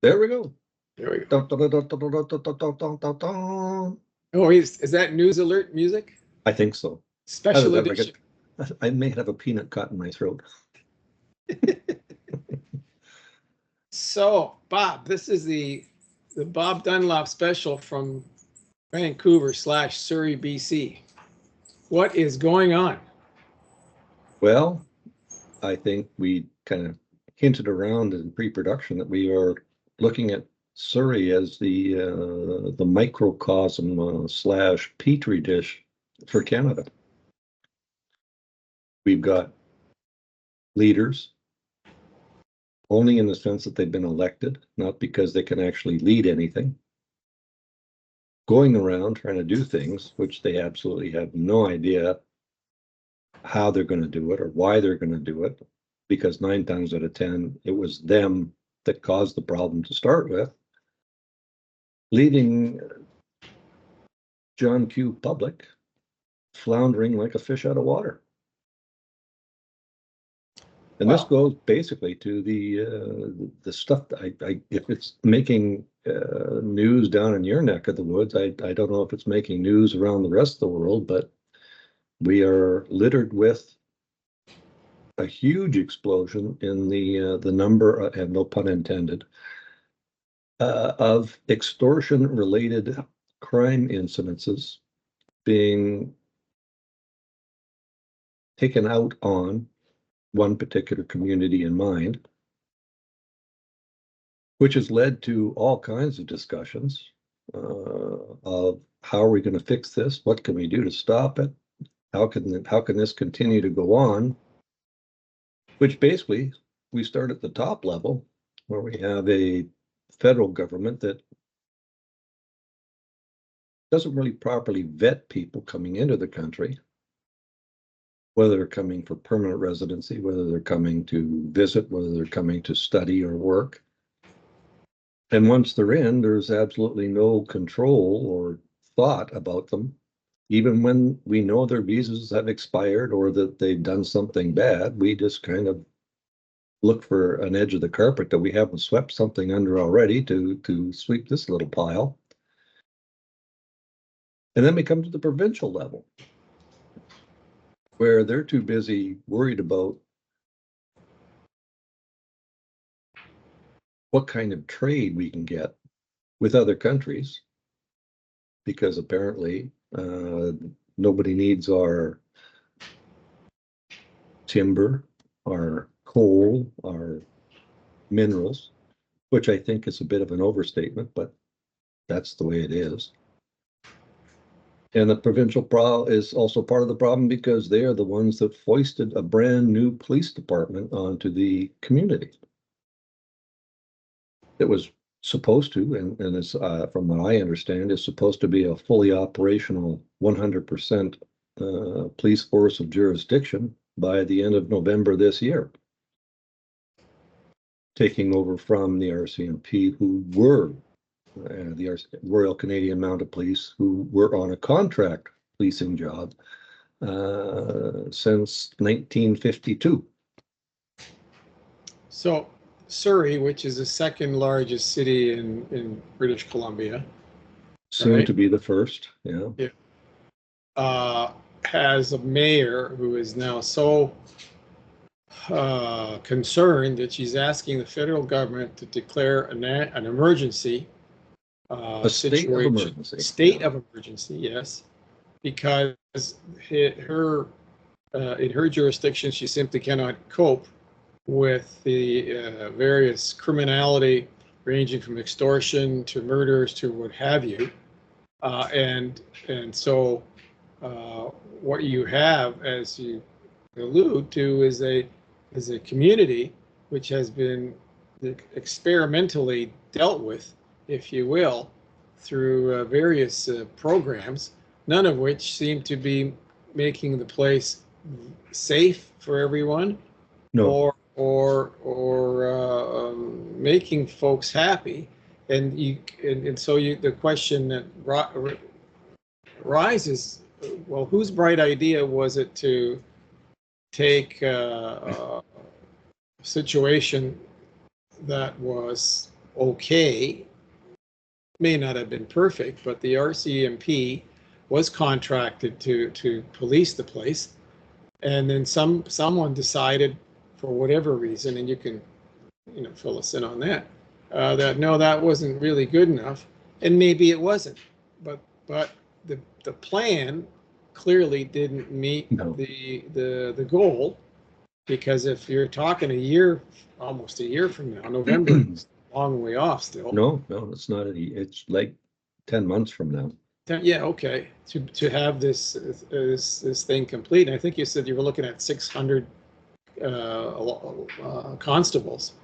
There we go. There we go. Dun, dun, dun, dun, dun, dun, dun, dun, dun, dun, dun. Oh, is that news alert music? I think so. Special edition. I may have a peanut caught in my throat. So, Bob, this is the Bob Dunlop special from Vancouver/Surrey, BC. What is going on? Well, I think we kind of hinted around in pre-production that we are looking at Surrey as the microcosm slash petri dish for Canada. We've got leaders only in the sense that they've been elected, not because they can actually lead anything, going around trying to do things which they absolutely have no idea how they're going to do it or why they're going to do it, because 9 times out of 10 it was them that caused the problem to start with, leaving John Q. Public floundering like a fish out of water. And this goes basically to the stuff that if it's making news down in your neck of the woods, I don't know if it's making news around the rest of the world, but we are littered with a huge explosion in the number, and no pun intended, of extortion-related crime incidences being taken out on one particular community in mind, which has led to all kinds of discussions of how are we going to fix this? What can we do to stop it? How can this continue to go on? Which basically we start at the top level, where we have a federal government that doesn't really properly vet people coming into the country, whether they're coming for permanent residency, whether they're coming to visit, whether they're coming to study or work. And once they're in, there's absolutely no control or thought about them. Even when we know their visas have expired or that they've done something bad, we just kind of look for an edge of the carpet that we haven't swept something under already to sweep this little pile. And then we come to the provincial level, where they're too busy worried about what kind of trade we can get with other countries, because apparently nobody needs our timber, our coal, our minerals, which I think is a bit of an overstatement, but that's the way it is. And the provincial is also part of the problem because they are the ones that foisted a brand new police department onto the community. It was supposed to, and it's from what I understand, is supposed to be a fully operational 100% police force of jurisdiction by the end of November this year, taking over from the RCMP, who were the Royal Canadian Mounted Police, who were on a contract policing job since 1952. So Surrey, which is the second largest city in British Columbia, soon to be the first, has a mayor who is now so concerned that she's asking the federal government to declare an emergency. A state of emergency. State of emergency, yes, because in her jurisdiction, she simply cannot cope with the various criminality ranging from extortion to murders to what have you, and so what you have, as you allude to, is a community which has been experimentally dealt with, if you will, through various programs, none of which seem to be making the place safe for everyone, no, or making folks happy. And so the question that rises, well, whose bright idea was it to take a situation that was okay. May not have been perfect, but the RCMP was contracted to police the place. And then someone decided, for whatever reason, and you can fill us in on that, that no, that wasn't really good enough, and maybe it wasn't, but the plan clearly didn't meet No. the goal, because if you're talking a year, almost a year from now, November is a long way off still. No, it's not. It's like 10 months from now. Yeah, okay. To have this thing complete, and I think you said you were looking at 600 constables.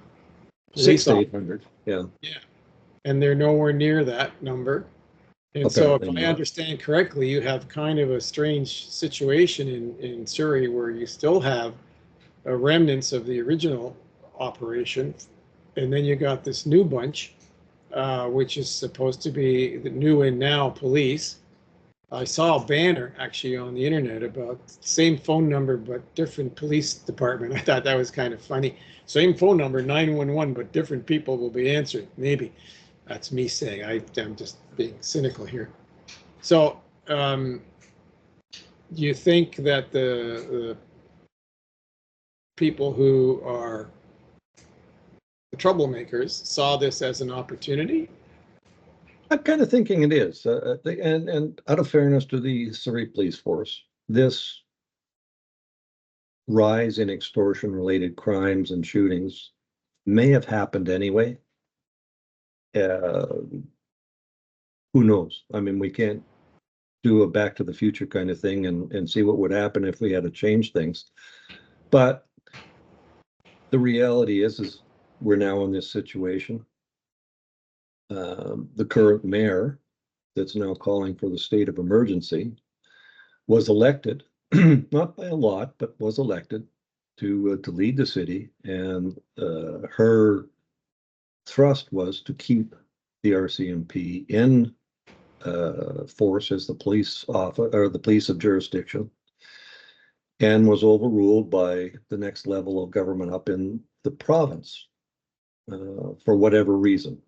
600-800. Yeah. Yeah, and they're nowhere near that number. And so, if I understand correctly, you have kind of a strange situation in Surrey where you still have remnants of the original operation, and then you got this new bunch, which is supposed to be the new and now police. I saw a banner actually on the internet about same phone number but different police department. I thought that was kind of funny. Same phone number, 911, but different people will be answering. Maybe that's me saying. I'm just being cynical here. So, do you think that the people who are the troublemakers saw this as an opportunity? I'm kind of thinking it is. And out of fairness to the Surrey Police Force, this rise in extortion-related crimes and shootings may have happened anyway. Who knows? I mean, we can't do a Back to the Future kind of thing and see what would happen if we had to change things. But the reality is we're now in this situation. The current mayor that's now calling for the state of emergency was elected, not by a lot, but was elected to lead the city, and her thrust was to keep the RCMP in force as the police office or the police of jurisdiction, and was overruled by the next level of government up in the province for whatever reason.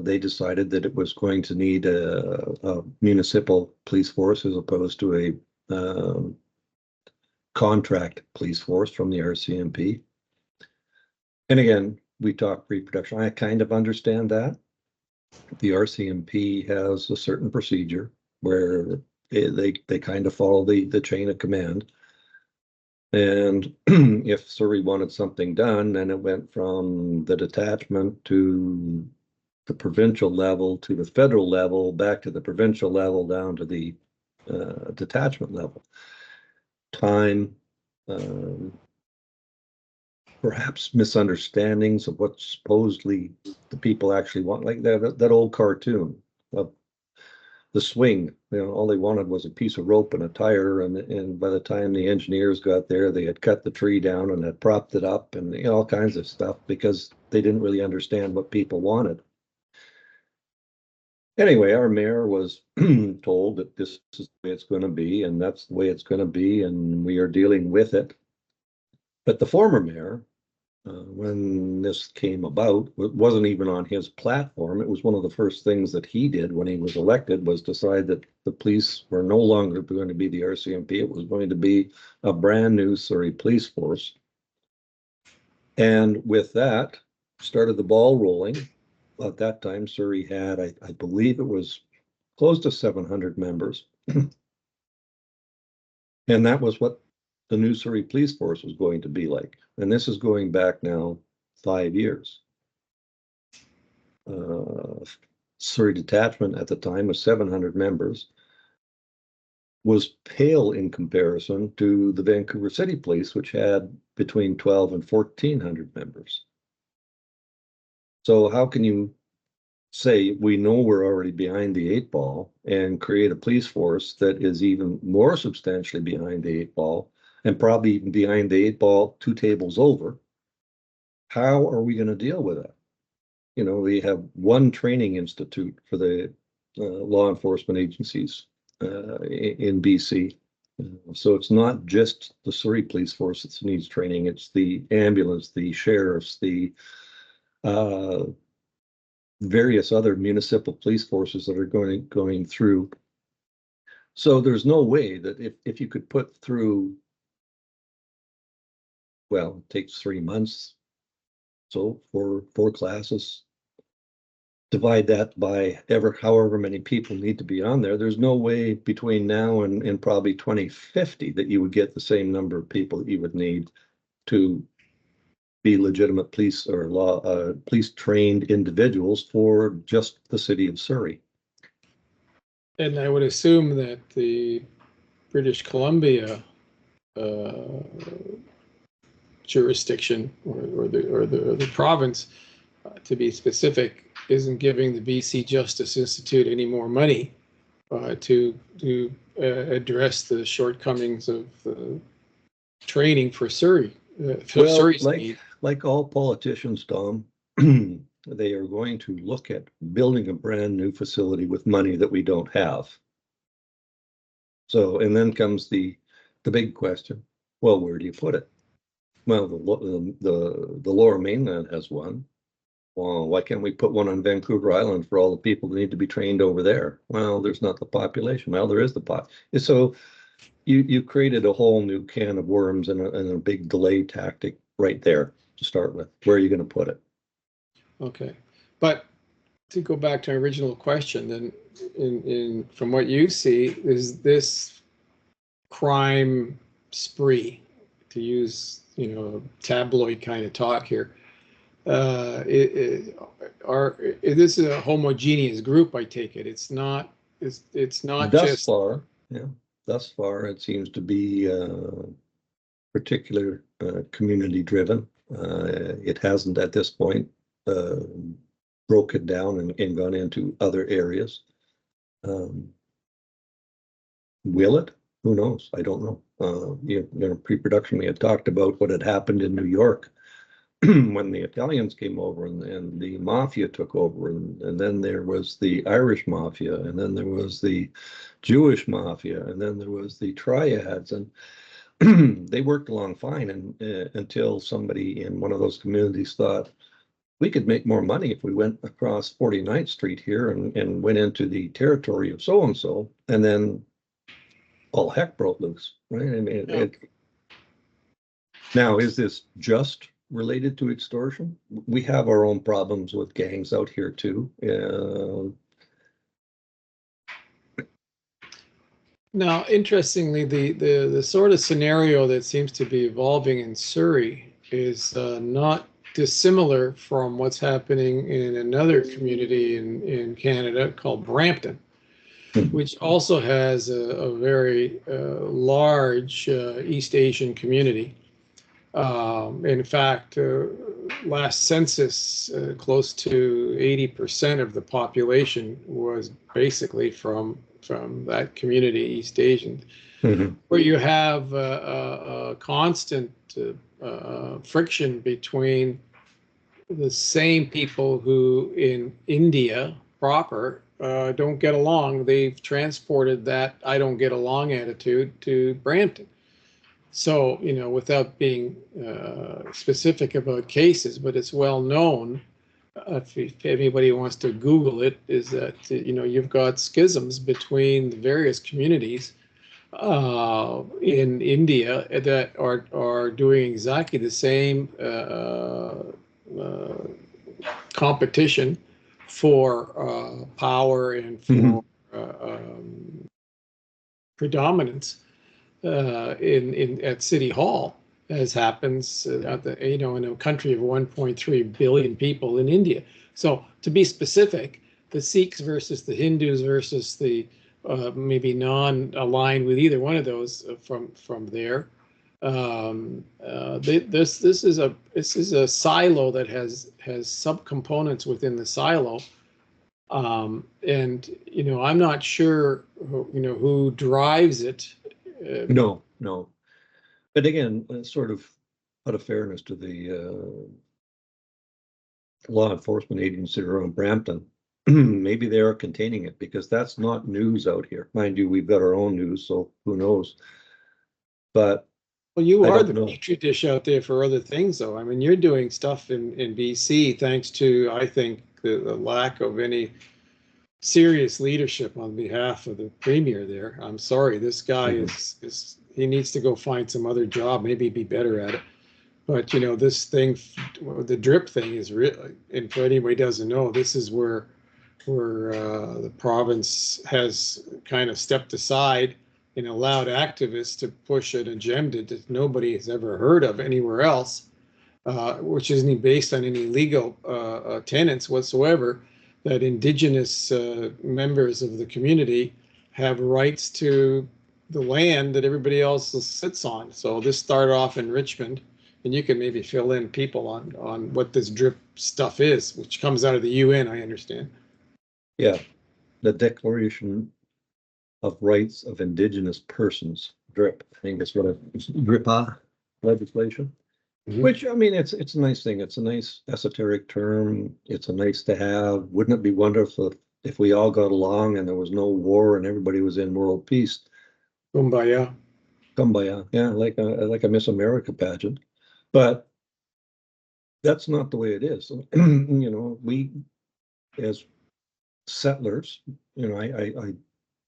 They decided that it was going to need a municipal police force as opposed to a contract police force from the RCMP. And again, we talk reproduction. I kind of understand that. The RCMP has a certain procedure where they kind of follow the chain of command. And if Surrey wanted something done, then it went from the detachment to the provincial level to the federal level, back to the provincial level, down to the detachment level. Time, perhaps misunderstandings of what supposedly the people actually want, like that old cartoon of the swing. All they wanted was a piece of rope and a tire, and by the time the engineers got there, they had cut the tree down and had propped it up, and all kinds of stuff, because they didn't really understand what people wanted. Anyway, our mayor was told that this is the way it's going to be, and that's the way it's going to be, and we are dealing with it. But the former mayor, when this came about, it wasn't even on his platform. It was one of the first things that he did when he was elected, was decide that the police were no longer going to be the RCMP. It was going to be a brand new Surrey police force. And with that, started the ball rolling. At that time, Surrey had, I believe it was close to 700 members. And that was what the new Surrey Police Force was going to be like. And this is going back now 5 years. Surrey Detachment at the time was 700 members, was pale in comparison to the Vancouver City Police, which had between 12 and 1,400 members. So how can you say we know we're already behind the 8 ball and create a police force that is even more substantially behind the 8 ball, and probably even behind the 8 ball 2 tables over? How are we going to deal with that? We have one training institute for the law enforcement agencies in BC. So it's not just the Surrey Police Force that needs training. It's the ambulance, the sheriffs, the various other municipal police forces that are going through. So there's no way that if you could put through, well, it takes 3 months, so for 4 classes, divide that by however many people need to be on there. There's no way between now and probably 2050 that you would get the same number of people that you would need to be legitimate police or police trained individuals for just the city of Surrey. And I would assume that the British Columbia jurisdiction or the province, to be specific, isn't giving the BC Justice Institute any more money to address the shortcomings of training for Surrey. For Well, Surrey's need. like all politicians, Tom, they are going to look at building a brand new facility with money that we don't have. So, and then comes the big question. Well, where do you put it? Well, the Lower Mainland has one. Well, why can't we put one on Vancouver Island for all the people that need to be trained over there? Well, there's not the population. Well, there is the pot. So you created a whole new can of worms and a big delay tactic right there to start with. Where are you going to put it? Okay, but to go back to my original question, then, in from what you see, is this crime spree, to use tabloid kind of talk here, this is a homogeneous group, I take it. It's not Thus far, yeah. Thus far, it seems to be particular community driven. It hasn't at this point broken down and gone into other areas. Will it? Who knows? I don't know. Pre-production, we had talked about what had happened in New York when the Italians came over and the mafia took over, and then there was the Irish mafia, and then there was the Jewish mafia, and then there was the triads, and they worked along fine until somebody in one of those communities thought we could make more money if we went across 49th Street here and went into the territory of so-and-so, and then all heck broke loose, right? I mean, now, is this just related to extortion? We have our own problems with gangs out here too. Now, interestingly, the sort of scenario that seems to be evolving in Surrey is not dissimilar from what's happening in another community in Canada called Brampton, which also has a very large East Asian community. In fact, last census, close to 80% of the population was basically from that community, East Asian, where you have a constant friction between the same people who in India proper don't get along. They've transported that "I don't get along" attitude to Brampton. So, without being specific about cases, but it's well known, if anybody wants to Google it, is that, you've got schisms between the various communities in India that are doing exactly the same competition for power and for predominance at City Hall, as happens in a country of 1.3 billion people in India. So, to be specific, the Sikhs versus the Hindus versus the maybe non-aligned with either one of those from there. This is a silo that has subcomponents within the silo. And I'm not sure who drives it. No. But again, sort of out of fairness to the law enforcement agency around Brampton, maybe they are containing it because that's not news out here. Mind you, we've got our own news, so who knows? But Well, you I are don't the know. petri dish out there for other things, though. I mean, you're doing stuff in BC thanks to, I think, the lack of any serious leadership on behalf of the premier there. I'm sorry, this guy Mhm. is he needs to go find some other job, maybe be better at it. But you know, this thing, the drip thing is really, and for anybody who doesn't know, this is where the province has kind of stepped aside and allowed activists to push an agenda that nobody has ever heard of anywhere else, which isn't based on any legal tenets whatsoever, that Indigenous members of the community have rights to the land that everybody else sits on. So this started off in Richmond, and you can maybe fill in people on what this drip stuff is, which comes out of the UN, I understand. Yeah, the Declaration of Rights of Indigenous Persons, DRIP, I think that's what it's DRIPA legislation. Mhm. Which, I mean, it's a nice thing. It's a nice esoteric term. It's a nice to have. Wouldn't it be wonderful if we all got along and there was no war and everybody was in world peace? Kumbaya. Kumbaya, yeah, like a Miss America pageant. But that's not the way it is. You know, we as settlers, you know, I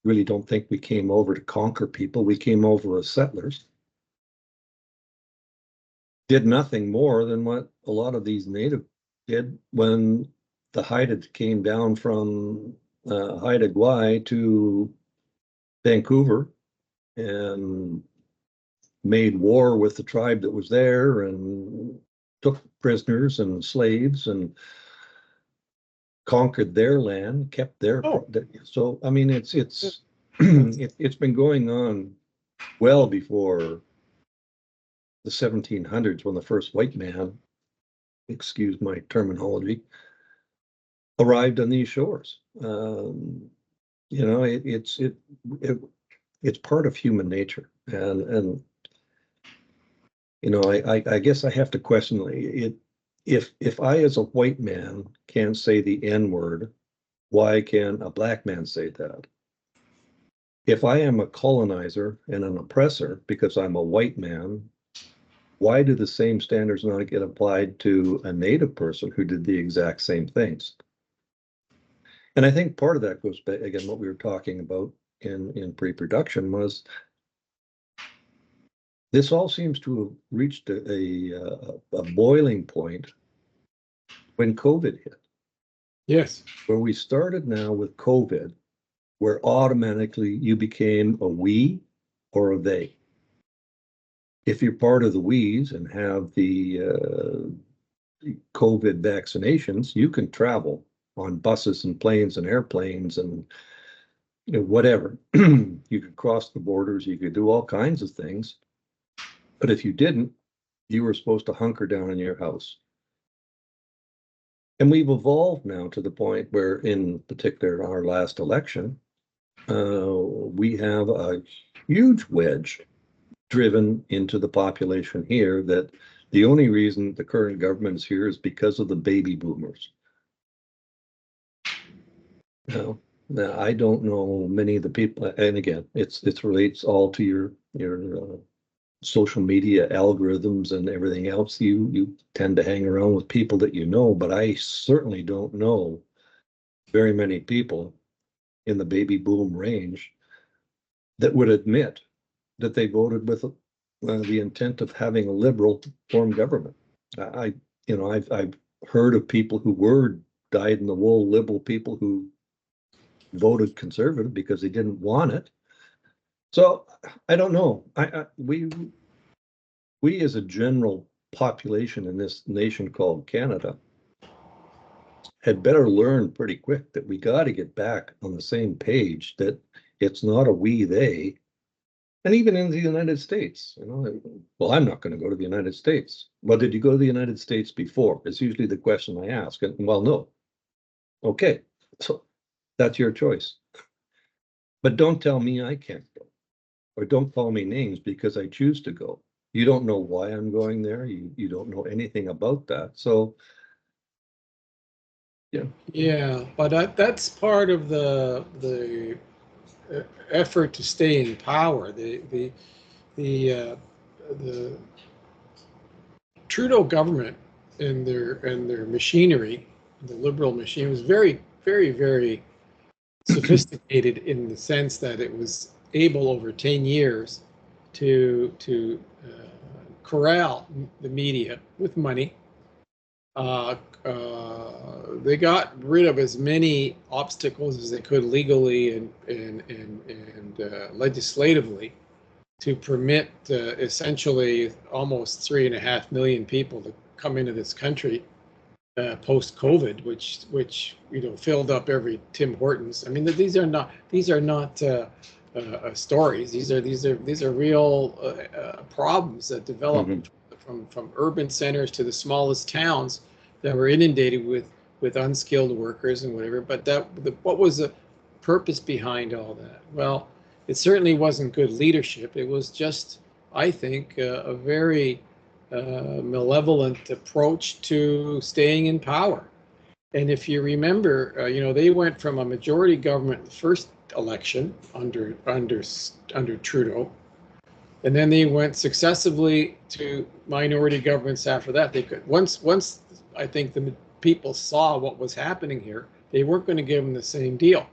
really don't think we came over to conquer people. We came over as settlers. Did nothing more than what a lot of these native did when the Haida came down from Haida Gwaii to Vancouver and made war with the tribe that was there and took prisoners and slaves and conquered their land, kept their. Oh, So I mean, it's it's been going on well before the 1700s when the first white man, excuse my terminology, arrived on these shores. You know, it it's part of human nature, and you know, I guess I have to question it. If I, as a white man, can't say the N word, why can a black man say that? If I am a colonizer and an oppressor because I'm a white man, why do the same standards not get applied to a native person who did the exact same things? And I think part of that goes back again, what we were talking about in pre-production was this all seems to have reached a boiling point when COVID hit, yes. where we started now with COVID, where automatically you became a we or a they. If you're part of the we's and have the COVID vaccinations, you can travel on buses and planes and airplanes and you know, whatever. You could cross the borders, you could do all kinds of things. But if you didn't, you were supposed to hunker down in your house. And we've evolved now to the point where, in particular, our last election, we have a huge wedge driven into the population here that the only reason the current government is here is because of the baby boomers. Now I don't know many of the people, and again, it relates all to your social media algorithms and everything else. You tend to hang around with people that you know, but I certainly don't know very many people in the baby boom range that would admit that they voted with the intent of having a liberal form government. I, you know, I've heard of people who were dyed in the wool liberal people who voted conservative because they didn't want it. So I don't know. We as a general population in this nation called Canada had better learn pretty quick that we got to get back on the same page, that it's not a we they. And even in the United States, you know, well, I'm not going to go to the United States. Well, did you go to the United States before? It's usually the question I ask. And well, no. Okay, so that's your choice. But don't tell me I can't go, or don't call me names because I choose to go. You don't know why I'm going there. You don't know anything about that. So yeah. Yeah, but that's part of the effort to stay in power. The the Trudeau government and their machinery, the Liberal machine, was very, very, very sophisticated in the sense that it was able over 10 years to corral the media with money. They got rid of as many obstacles as they could legally and legislatively to permit essentially almost 3.5 million people to come into this country post-COVID, which filled up every Tim Hortons. I mean, these are not stories. These are real problems that developed from urban centers to the smallest towns that were inundated with unskilled workers and whatever. But what was the purpose behind all that? Well, it certainly wasn't good leadership. It was just, I think, a very malevolent approach to staying in power. And if you remember, they went from a majority government the first election under Trudeau, and then they went successively to minority governments after that. They could once I think the people saw what was happening here, they weren't going to give them the same deal.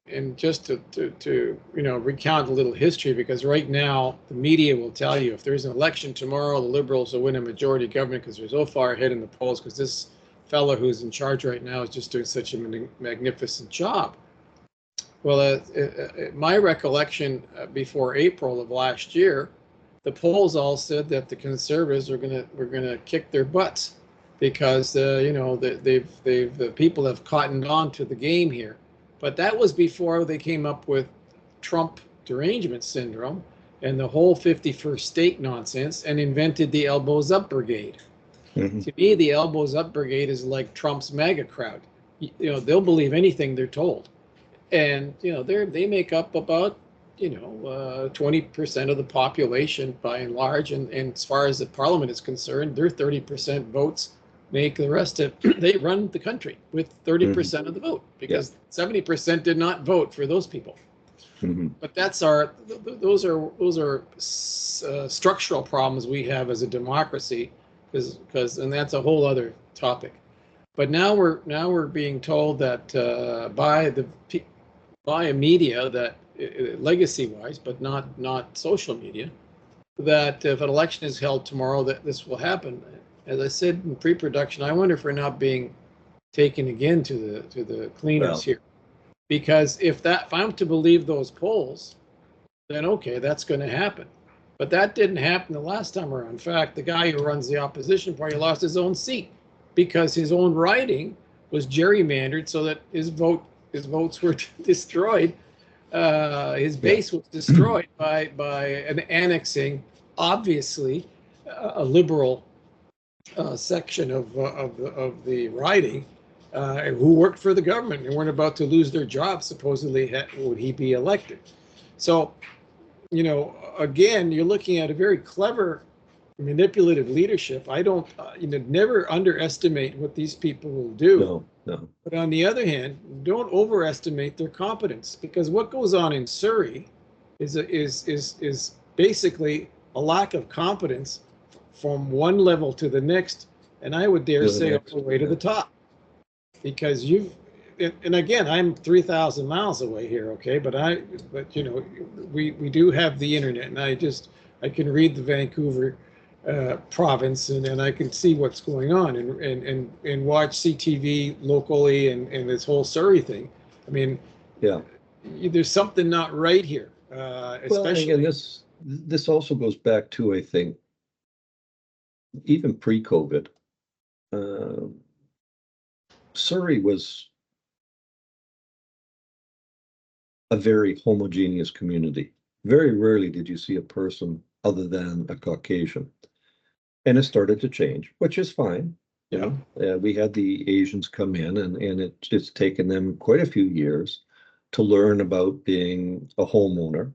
And just to recount a little history, because right now the media will tell you if there's an election tomorrow, the Liberals will win a majority government because they're so far ahead in the polls because this fellow who's in charge right now is just doing such a magnificent job. Well, my recollection before April of last year, the polls all said that the Conservatives were gonna kick their butts because the people have cottoned on to the game here. But that was before they came up with Trump derangement syndrome and the whole 51st state nonsense and invented the elbows up brigade. To me, the elbows up brigade is like Trump's MAGA crowd. They'll believe anything they're told. And, they make up about, 20% of the population by and large. And as far as the parliament is concerned, their 30% votes make the rest of, they run the country with 30% of the vote because 70% did not vote for those people. But those are structural problems we have as a democracy, and that's a whole other topic. But now we're being told that by a media that legacy-wise, but not social media, that if an election is held tomorrow, that this will happen. As I said in pre-production, I wonder if we're not being taken again to the cleaners here, because if I'm to believe those polls, then okay, that's going to happen. But that didn't happen the last time around. In fact, the guy who runs the opposition party lost his own seat because his own riding was gerrymandered so that his votes were destroyed. His base was destroyed by an annexing, obviously, a liberal section of the riding who worked for the government and weren't about to lose their jobs. Supposedly, would he be elected? So, again, you're looking at a very clever, manipulative leadership. I don't, never underestimate what these people will do. No. But on the other hand, don't overestimate their competence, because what goes on in Surrey is basically a lack of competence from one level to the next, and I would dare say all the way to the top. Because and again, I'm 3,000 miles away here, okay? But we do have the internet, and I can read the Vancouver province, and I can see what's going on and watch CTV locally and this whole Surrey thing. I mean, there's something not right here. Especially, well, again, this also goes back to, I think, even pre-COVID, Surrey was a very homogeneous community. Very rarely did you see a person other than a Caucasian. And it started to change, which is fine. We had the Asians come in, and it's taken them quite a few years to learn about being a homeowner,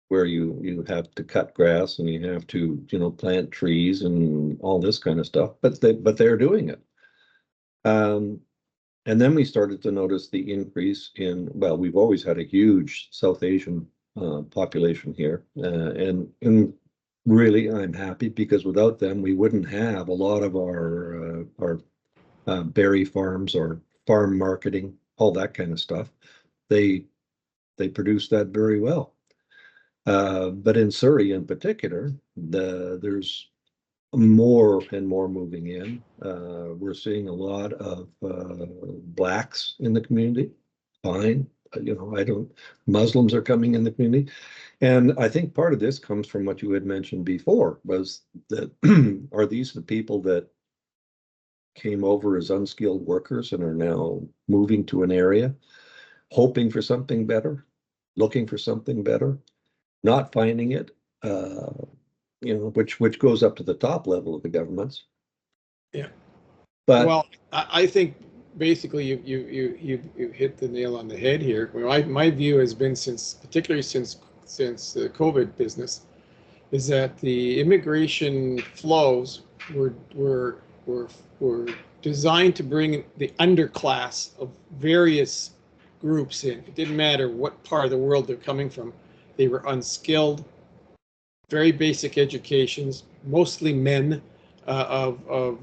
where you have to cut grass and you have to plant trees and all this kind of stuff. But they're doing it. And then we started to notice the increase in, well, we've always had a huge South Asian population here, and really I'm happy because without them we wouldn't have a lot of our berry farms or farm marketing, all that kind of stuff. They produce that very well. But in Surrey in particular, there's more and more moving in. We're seeing a lot of blacks in the community. Fine, Muslims are coming in the community. And I think part of this comes from what you had mentioned before, was that are these the people that came over as unskilled workers and are now moving to an area, hoping for something better, looking for something better, not finding it, which goes up to the top level of the governments. Yeah. But well, I think basically you hit the nail on the head here. My view has been particularly since the COVID business, is that the immigration flows were designed to bring the underclass of various groups in. It didn't matter what part of the world they're coming from. They were unskilled, very basic educations, mostly men under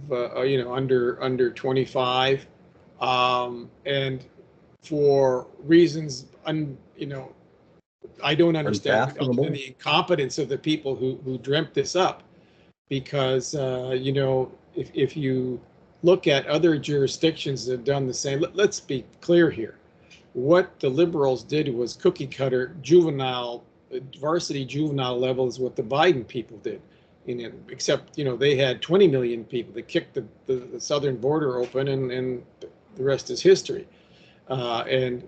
25, and for reasons I don't understand, other than the incompetence of the people who dreamt this up. Because if you look at other jurisdictions that have done the same, let's be clear here. What the Liberals did was cookie cutter juvenile, varsity juvenile level is what the Biden people did. Except they had 20 million people that kicked the southern border open, and the rest is history. And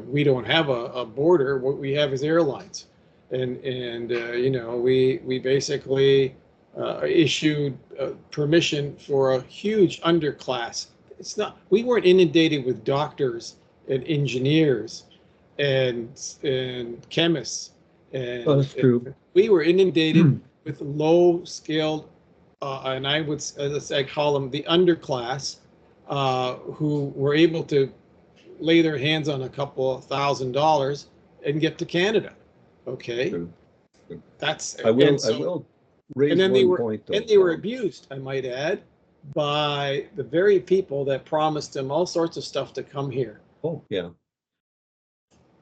we don't have a border. What we have is airlines, and we basically issued permission for a huge underclass. We weren't inundated with doctors and engineers and chemists. And that's true. We were inundated with low skilled, and I call them the underclass, who were able to lay their hands on a couple of $1,000s and get to Canada. Okay. True. That's I will raise one point though. And they were abused, I might add, by the very people that promised them all sorts of stuff to come here. Oh yeah.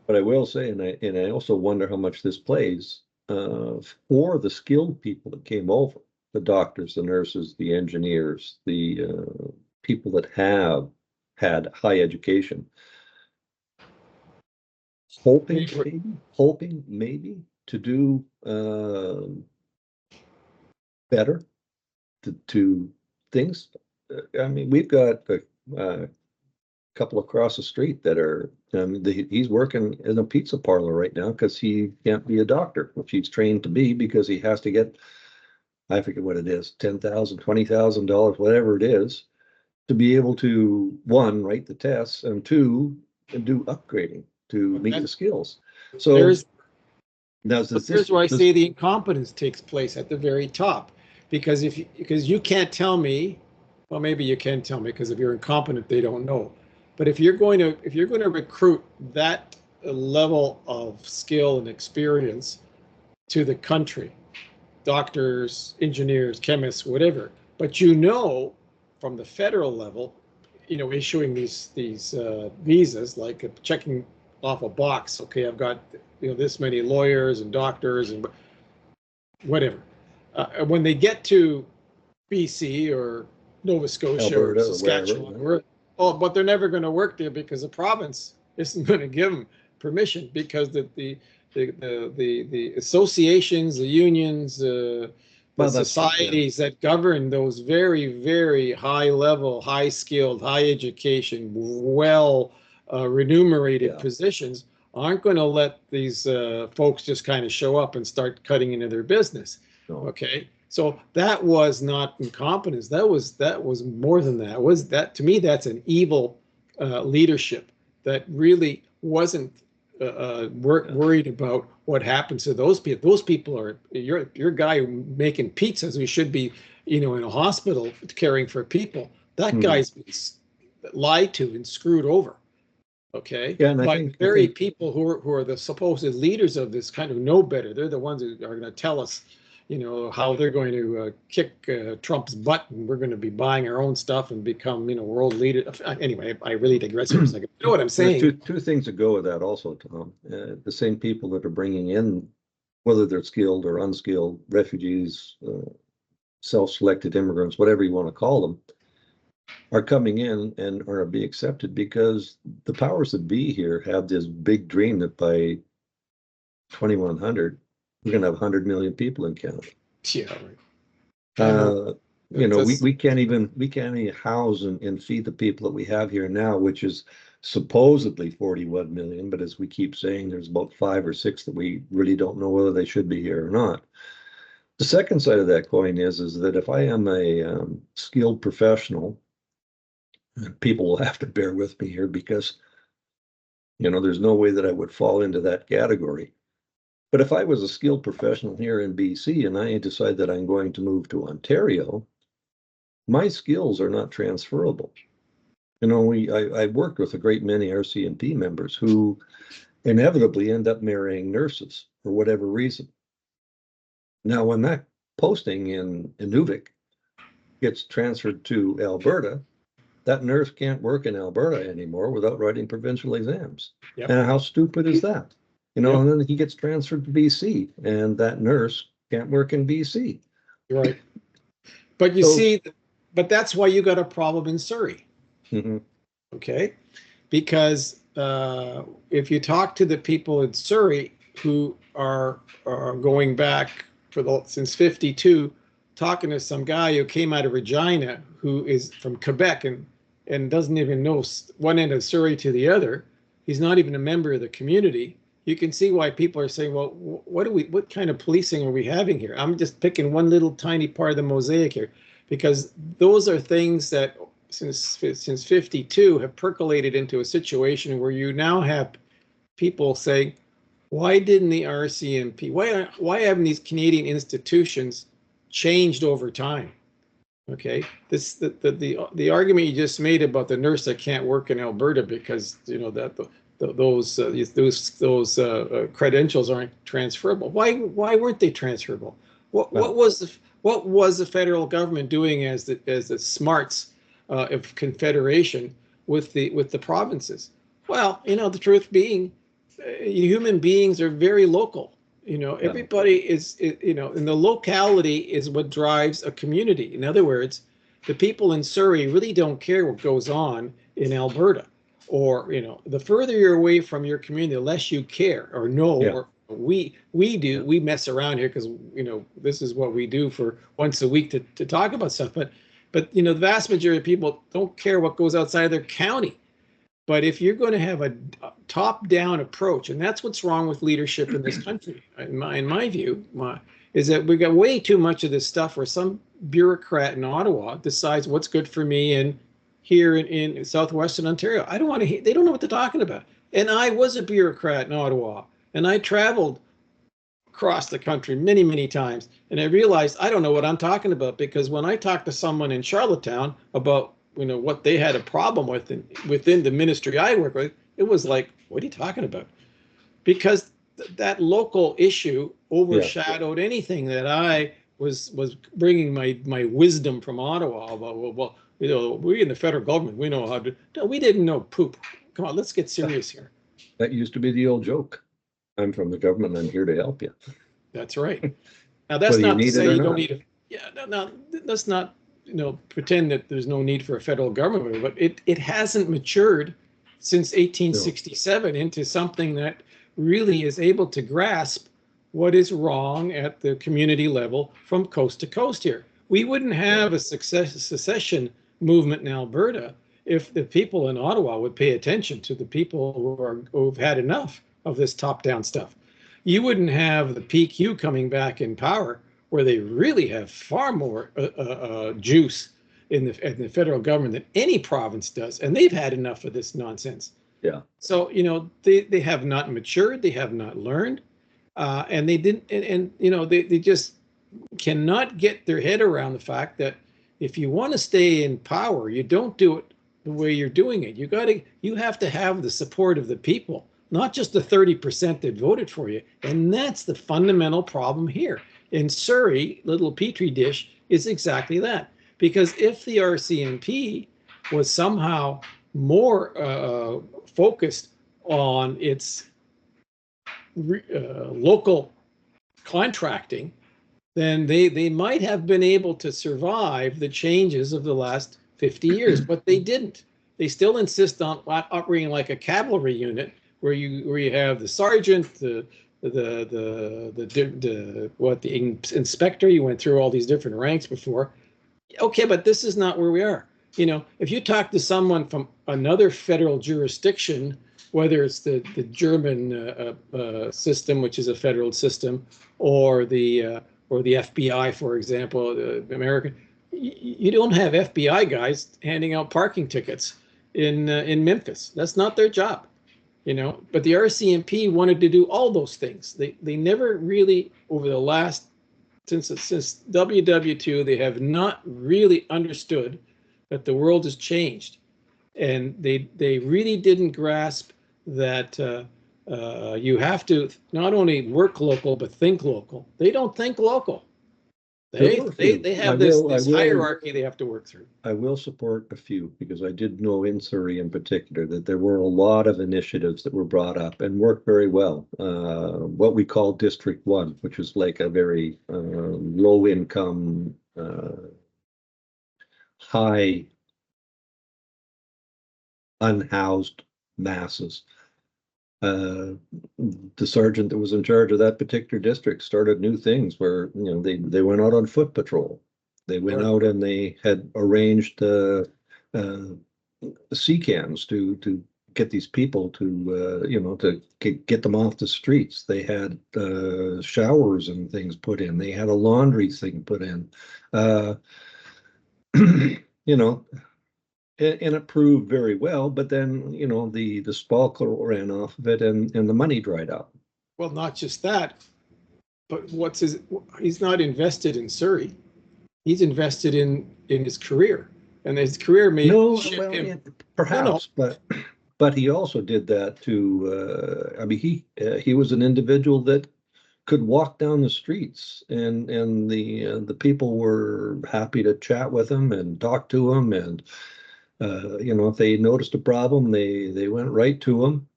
But I will say, and I also wonder how much this plays for the skilled people that came over, the doctors, the nurses, the engineers, the people that have had high education, hoping maybe to do better to things. I mean, we've got a couple across the street that are, he's working in a pizza parlor right now because he can't be a doctor, which he's trained to be, because he has to get, I forget what it is, $10,000, $20,000, whatever it is, to be able to, one, write the tests, and two, do upgrading to meet the skills. So here's where I say the incompetence takes place at the very top, because because you can't tell me, well, maybe you can tell me, because if you're incompetent, they don't know. But if you're going to recruit that level of skill and experience to the country, doctors, engineers, chemists, whatever, but from the federal level, issuing these visas, like checking off a box. Okay, I've got this many lawyers and doctors and whatever. When they get to BC or Nova Scotia, Alberta, or Saskatchewan, but they're never going to work there because the province isn't going to give them permission, because the associations, the unions, the societies that govern those very, very high level, high skilled, high education, well remunerated positions aren't going to let these folks just kind of show up and start cutting into their business. No. Okay. So that was not incompetence. That was more than that. To me, that's an evil leadership that really wasn't worried about what happens to those people. Those people are your guy making pizzas who should be in a hospital caring for people. That guy's been lied to and screwed over. Okay, Yeah, and but the I very think people who are the supposed leaders of this kind of know better. They're the ones who are going to tell us, how they're going to kick Trump's butt, and we're going to be buying our own stuff and become, world leader. Anyway, I really digress for a second. You know what I'm there's saying? two things that go with that also, Tom. The same people that are bringing in, whether they're skilled or unskilled, refugees, self-selected immigrants, whatever you want to call them, are coming in and are be accepted because the powers that be here have this big dream that by 2100 we're going to have 100 million people in Canada. Yeah, right. I know. Uh, That's we can't even house and feed the people that we have here now, which is supposedly 41 million, but as we keep saying, there's about 5 or 6 that we really don't know whether they should be here or not. The second side of that coin is that if I am a skilled professional, and people will have to bear with me here because there's no way that I would fall into that category. But if I was a skilled professional here in BC and I decide that I'm going to move to Ontario, my skills are not transferable. I worked with a great many RCMP members who inevitably end up marrying nurses for whatever reason. Now, when that posting in Inuvik gets transferred to Alberta, that nurse can't work in Alberta anymore without writing provincial exams. Yep. And how stupid is that? Yep. And then he gets transferred to BC, and that nurse can't work in BC. You're right. But you see, but that's why you got a problem in Surrey. Mm-hmm. Okay, because if you talk to the people in Surrey who are going back since '52, talking to some guy who came out of Regina who is from Quebec and doesn't even know one end of Surrey to the other, he's not even a member of the community. You can see why people are saying, well, what kind of policing are we having here? I'm just picking one little tiny part of the mosaic here, because those are things that since '52 have percolated into a situation where you now have people saying, why didn't the RCMP, why haven't these Canadian institutions changed over time? Okay, the argument you just made about the nurse that can't work in Alberta because those credentials aren't transferable. Why weren't they transferable? What was the federal government doing as the smarts of Confederation with the provinces? Well, the truth being, human beings are very local. Everybody is, and the locality is what drives a community. In other words, the people in Surrey really don't care what goes on in Alberta, or the further you're away from your community, the less you care or know. Yeah. Or we do. Yeah. We mess around here because this is what we do for once a week to talk about stuff. But the vast majority of people don't care what goes outside of their county. But if you're going to have a top-down approach, and that's what's wrong with leadership in this country, in my view, is that we got way too much of this stuff where some bureaucrat in Ottawa decides what's good for me here in southwestern Ontario. I don't want to. They don't know what they're talking about. And I was a bureaucrat in Ottawa, and I traveled across the country many, many times, and I realized I don't know what I'm talking about, because when I talked to someone in Charlottetown about what they had a problem with within the ministry I work with, it was like, what are you talking about? Because that local issue overshadowed anything that I was bringing my wisdom from Ottawa about. Well, we in the federal government, we know how to. No, we didn't know poop. Come on, let's get serious here. That used to be the old joke. I'm from the government, I'm here to help you. That's right. Now, that's not to say you don't need it. Yeah, no, let's not pretend that there's no need for a federal government, but it hasn't matured since 1867 into something that really is able to grasp what is wrong at the community level from coast to coast here. We wouldn't have a secession movement in Alberta if the people in Ottawa would pay attention to the people who've had enough of this top-down stuff. You wouldn't have the PQ coming back in power, where they really have far more juice in the federal government than any province does, and they've had enough of this nonsense. Yeah. So they have not matured, they have not learned, and they didn't, and they just cannot get their head around the fact that if you want to stay in power, you don't do it the way you're doing it. You have to have the support of the people, not just the 30% that voted for you. And that's the fundamental problem here. In Surrey, little Petri dish is exactly that. Because if the RCMP was somehow more focused on its local contracting, then they might have been able to survive the changes of the last 50 years, but they didn't. They still insist on operating like a cavalry unit, where you have the sergeant, the inspector. You went through all these different ranks before. Okay, but this is not where we are. You know, if you talk to someone from another federal jurisdiction, whether it's the German system, which is a federal system, or the FBI, for example, the American, you don't have FBI guys handing out parking tickets in Memphis. That's not their job, you know. But the RCMP wanted to do all those things. They never really, over the last since WW2, they have not really understood that the world has changed, and they really didn't grasp that you have to not only work local but think local. They don't think local. They have this hierarchy they have to work through. I will support a few, because I did know in Surrey in particular that there were a lot of initiatives that were brought up and worked very well. What we call District 1, which is like a very low income, high unhoused masses. The sergeant that was in charge of that particular district started new things where, you know, they went out on foot patrol. They went out and they had arranged sea cans to get these people to you know, to get them off the streets. They had showers and things put in. They had a laundry thing put in. You know, and it proved very well, but then, you know, the sparkle ran off of it, and the money dried up. Well, not just that, but he's not invested in Surrey. He's invested in his career, and his career may ship him. Perhaps, but he also did that to. I mean, he was an individual that could walk down the streets, and the people were happy to chat with him and talk to him, and you know, if they noticed a problem, they went right to him.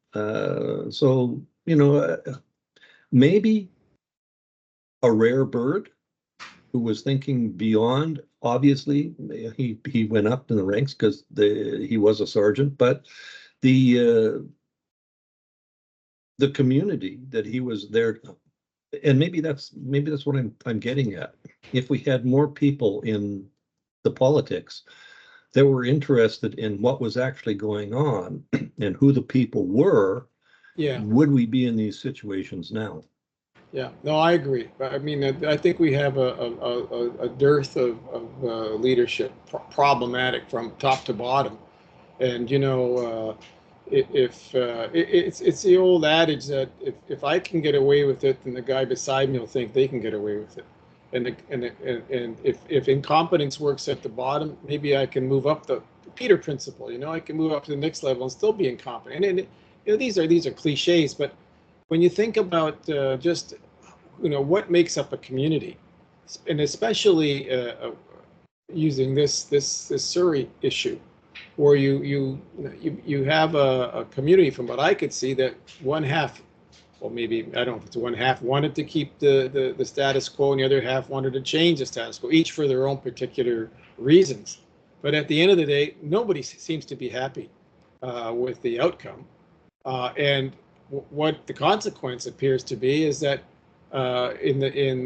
So, you know, maybe a rare bird who was thinking beyond. Obviously, he went up in the ranks because he was a sergeant, but the community that he was there, and maybe that's what I'm getting at. If we had more people in the politics that were interested in what was actually going on and who the people were, would we be in these situations now? Yeah, no, I agree. I mean, I think we have a dearth of leadership, problematic from top to bottom. And, you know, it's the old adage that if I can get away with it, then the guy beside me will think they can get away with it. And if incompetence works at the bottom, maybe I can move up the Peter principle. You know, I can move up to the next level and still be incompetent. And you know, these are cliches, but when you think about just, you know, what makes up a community, and especially using this Surrey issue, where you have a community, from what I could see, that one half, well, maybe, I don't know if it's one half wanted to keep the status quo, and the other half wanted to change the status quo, each for their own particular reasons. But at the end of the day, nobody seems to be happy with the outcome. And what the consequence appears to be is that in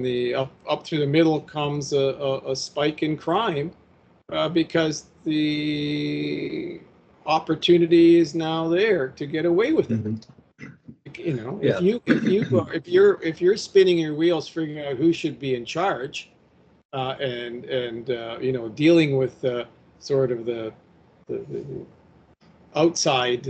the up through the middle comes a spike in crime because the opportunity is now there to get away with it. Mm-hmm. You know, if you're spinning your wheels figuring out who should be in charge, and you know, dealing with sort of the outside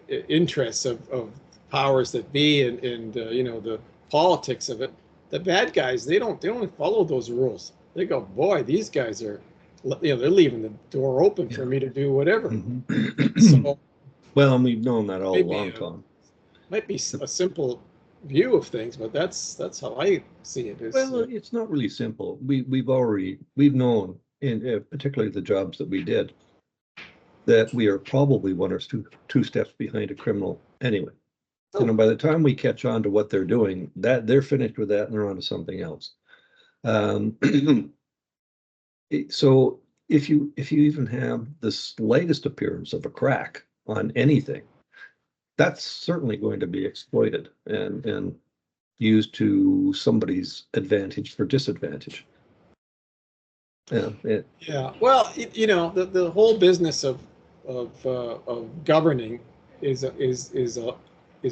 interests of powers that be, and you know, the politics of it, the bad guys, they don't follow those rules. They go, boy, these guys are they're leaving the door open for Yeah. me to do whatever. Mhm. So Well, and we've known that all maybe along, Tom. might be a simple view of things, but that's how I see it. Is Well, it's not really simple. We've known in particularly the jobs that we did that we are probably one or two steps behind a criminal anyway. You know, by the time we catch on to what they're doing, that they're finished with that and they're on to something else. Um, so if you even have the slightest appearance of a crack on anything, that's certainly going to be exploited and used to somebody's advantage for disadvantage. Yeah, yeah. Well, the whole business of governing is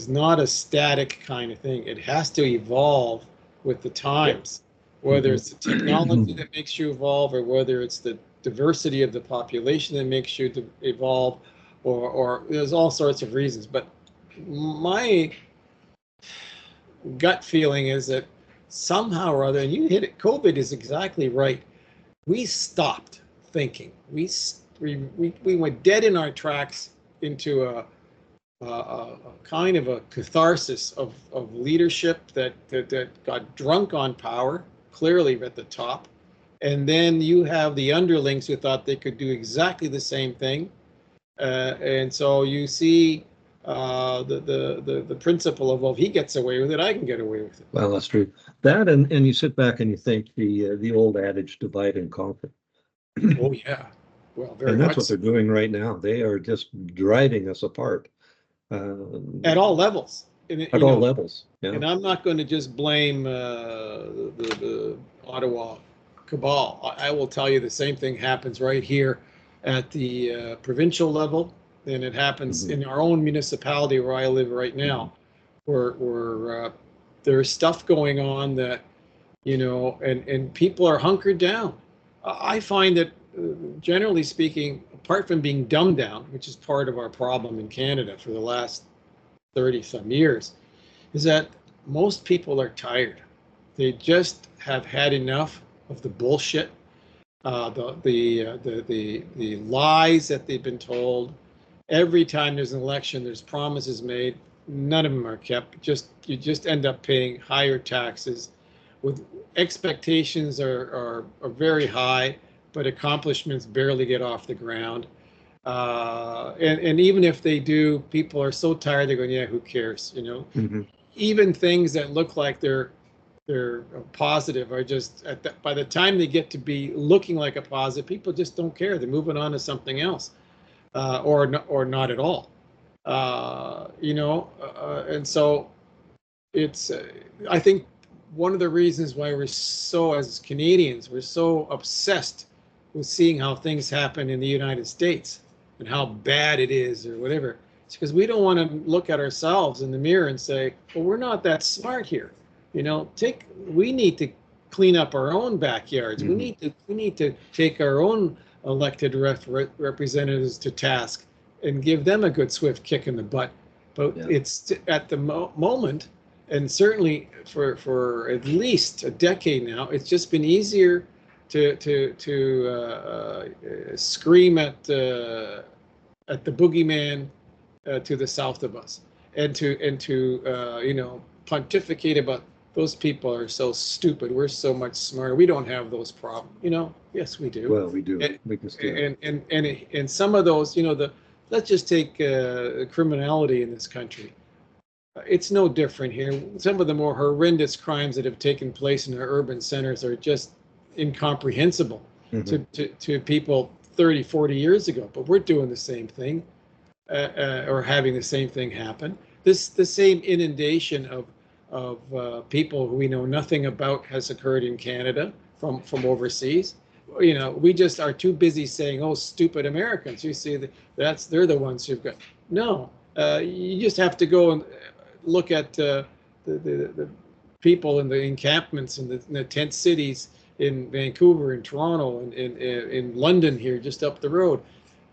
not a static kind of thing. It has to evolve with the times, whether it's the technology that makes you evolve, or whether it's the diversity of the population that makes you evolve, or there's all sorts of reasons. But my gut feeling is that somehow or other, and you hit it, COVID is exactly right. We stopped thinking. We went dead in our tracks into a kind of a catharsis of leadership that got drunk on power, clearly at the top. And then you have the underlings who thought they could do exactly the same thing. And so you see the principle of, well, if he gets away with it, I can get away with it. well, that's true. That and you sit back and you think the old adage, divide and conquer. Oh yeah, well, very And that's much what so. they're doing right now. They are just driving us apart At all levels. And at all levels. Yeah. and I'm not going to just blame the Ottawa cabal. I will tell you the same thing happens right here at the provincial level, and it happens Mhm. in our own municipality where I live right now, where there's stuff going on that, and people are hunkered down. I find that, generally speaking, apart from being dumbed down, which is part of our problem in Canada for the last 30 some years, is that most people are tired. They just have had enough of the bullshit, the lies that they've been told. Every time there's an election, there's promises made. None of them are kept. You just end up paying higher taxes, with expectations are very high, but accomplishments barely get off the ground. And even if they do, people are so tired they're going, yeah, who cares? Mhm. Even things that look like they're positive are just by the time they get to be looking like a positive, people just don't care. They're moving on to something else, or not at all. And so it's I think one of the reasons why as Canadians, we're so obsessed with seeing how things happen in the United States and how bad it is or whatever. It's because we don't want to look at ourselves in the mirror and say, well, we're not that smart here. We need to clean up our own backyards. Mhm. We need to take our own elected representatives to task and give them a good swift kick in the butt. But Yeah. it's at the moment, and certainly for at least a decade now, it's just been easier to scream at the boogeyman to the south of us, and to pontificate about those people are so stupid. We're so much smarter. We don't have those problems. Yes, we do. Well, we do. And We can still. and some of those, let's just take criminality in this country. It's no different here. Some of the more horrendous crimes that have taken place in our urban centers are just incomprehensible Mhm. to people 30, 40 years ago. But we're doing the same thing, or having the same thing happen. The same inundation of people who we know nothing about has occurred in Canada from overseas. We just are too busy saying, "Oh, stupid Americans." You see, they're the ones who've got no. You just have to go and look at the people in the encampments in the tent cities in Vancouver and Toronto and in London here, just up the road.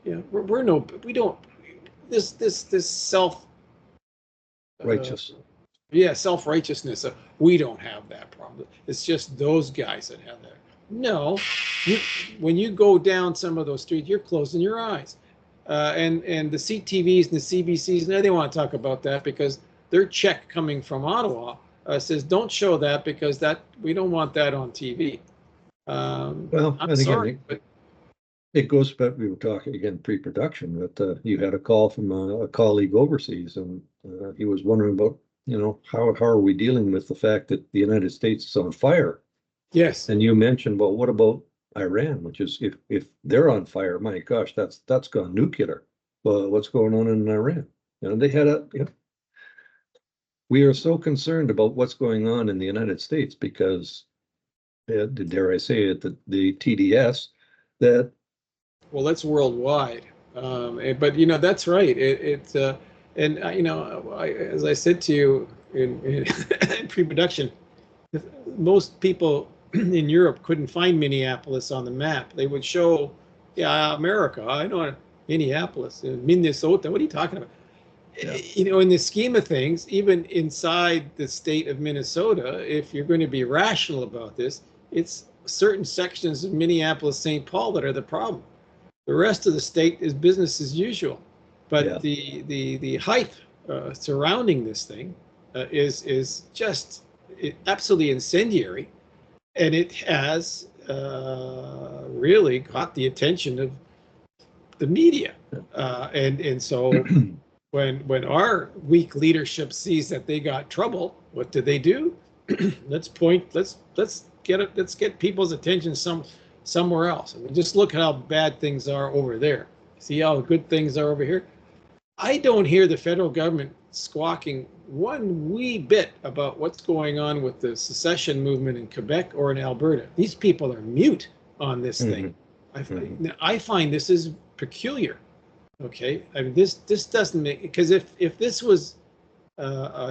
We don't this uh, Righteous. self-righteousness. We don't have that problem. It's just those guys that have that. No, you, when you go down some of those streets, you're closing your eyes. And the CTVs and the CBCs, now they want to talk about that because their check coming from Ottawa says don't show that because that we don't want that on TV. Well, I'm and again, sorry, but it goes back, we were talking again, pre-production, that you had a call from a colleague overseas, and he was wondering about, how are we dealing with the fact that the United States is on fire? yes, And you mentioned, well, what about Iran, which is, if they're on fire, my gosh, that's gone nuclear. Well, what's going on in Iran? They had we are so concerned about what's going on in the United States because, dare I say it, the TDS, that well, that's worldwide. But that's right. And as I said to you in pre-production, most people in Europe couldn't find Minneapolis on the map. They would show, yeah, America. I know Minneapolis, Minnesota. What are you talking about? yeah, In the scheme of things, even inside the state of Minnesota, if you're going to be rational about this, it's certain sections of Minneapolis, St. Paul that are the problem. The rest of the state is business as usual. yeah, But the hype surrounding this thing is just absolutely incendiary, and it has really caught the attention of the media, and so when our weak leadership sees that they got trouble, what do? Let's get people's attention somewhere else. I mean, just look at how bad things are over there. See how good things are over here. I don't hear the federal government squawking one wee bit about what's going on with the secession movement in Quebec or in Alberta. These people are mute on this thing. mhm, mhm. I find this is peculiar. Okay, I mean this doesn't make, because if this was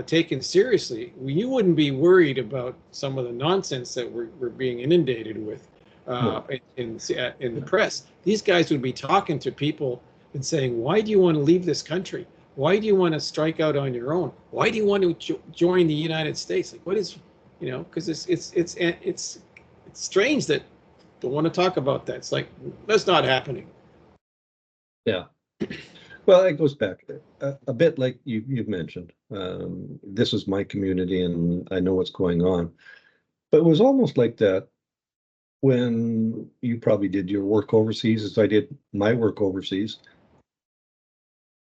taken seriously, you wouldn't be worried about some of the nonsense that we're being inundated with No, in the press. These guys would be talking to people and saying, "Why do you want to leave this country? Why do you want to strike out on your own? Why do you want to join the United States? Like, what is, Because it's strange that they want to talk about that. It's like that's not happening." yeah. Well, it goes back a bit like you've mentioned. This is my community and I know what's going on. But it was almost like that when you probably did your work overseas, as I did my work overseas.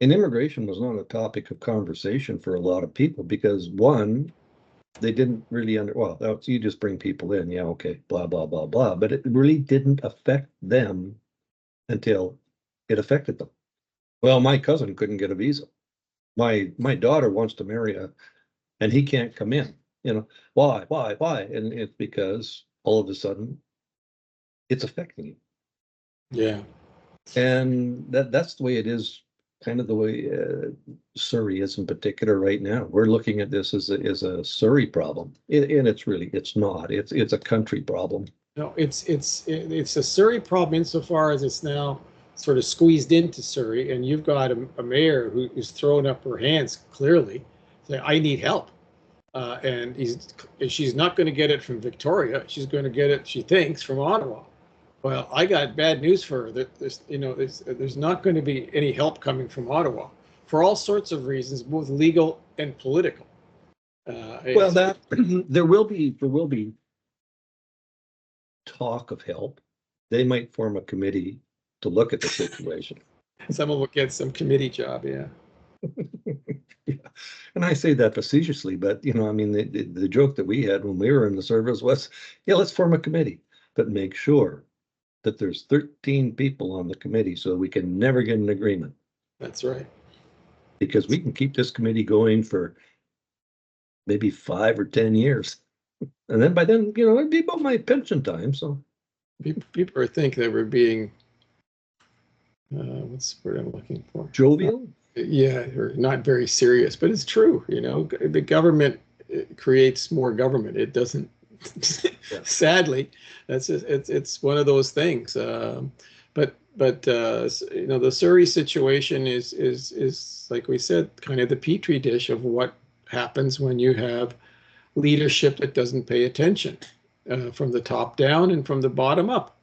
And immigration was not a topic of conversation for a lot of people because, one, they didn't really you just bring people in. Yeah, okay, blah, blah, blah, blah. But it really didn't affect them until it affected them. Well, my cousin couldn't get a visa. My daughter wants to marry and he can't come in. Why? And it's because all of a sudden it's affecting you. Yeah. And that's the way it is, kind of the way Surrey is in particular right now. We're looking at this as a Surrey problem, and it's not. It's a country problem. No, it's a Surrey problem insofar as it's now sort of squeezed into Surrey, and you've got a mayor who's throwing up her hands clearly, saying, "I need help," and she's not going to get it from Victoria. She's going to get it, she thinks, from Ottawa. Well, I got bad news for her that there's not going to be any help coming from Ottawa for all sorts of reasons, both legal and political. Well, that there will be talk of help. They might form a committee to look at the situation. Someone will get some committee job, yeah. Yeah. And I say that facetiously, but I mean, the joke that we had when we were in the service was, yeah, let's form a committee, but make sure that there's 13 people on the committee so we can never get an agreement, That's right. because we can keep this committee going for maybe 5 or 10 years. And then by then, it'd be about my pension time. So People think that we're being, what's the word I'm looking for? jovial. Yeah, or not very serious, but it's true. The government creates more government. It doesn't. Yeah. Sadly, it's one of those things. But the Surrey situation is like we said, kind of the petri dish of what happens when you have leadership that doesn't pay attention. from the top down and from the bottom up.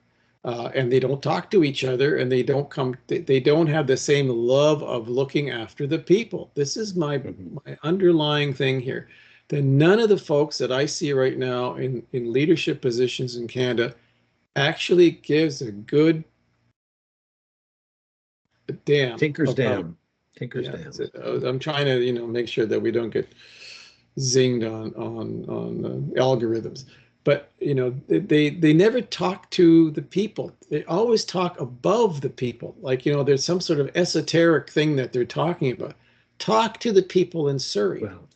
And they don't talk to each other, and they don't have the same love of looking after the people. This is my underlying thing here. That none of the folks that I see right now in leadership positions in Canada actually gives a good damn Tinker's about. dam. Tinker's Yeah, dam. I'm trying to, make sure that we don't get zinged on algorithms. But they never talk to the people. They always talk above the people. Like, there's some sort of esoteric thing that they're talking about. Talk to the people in Surrey. Well,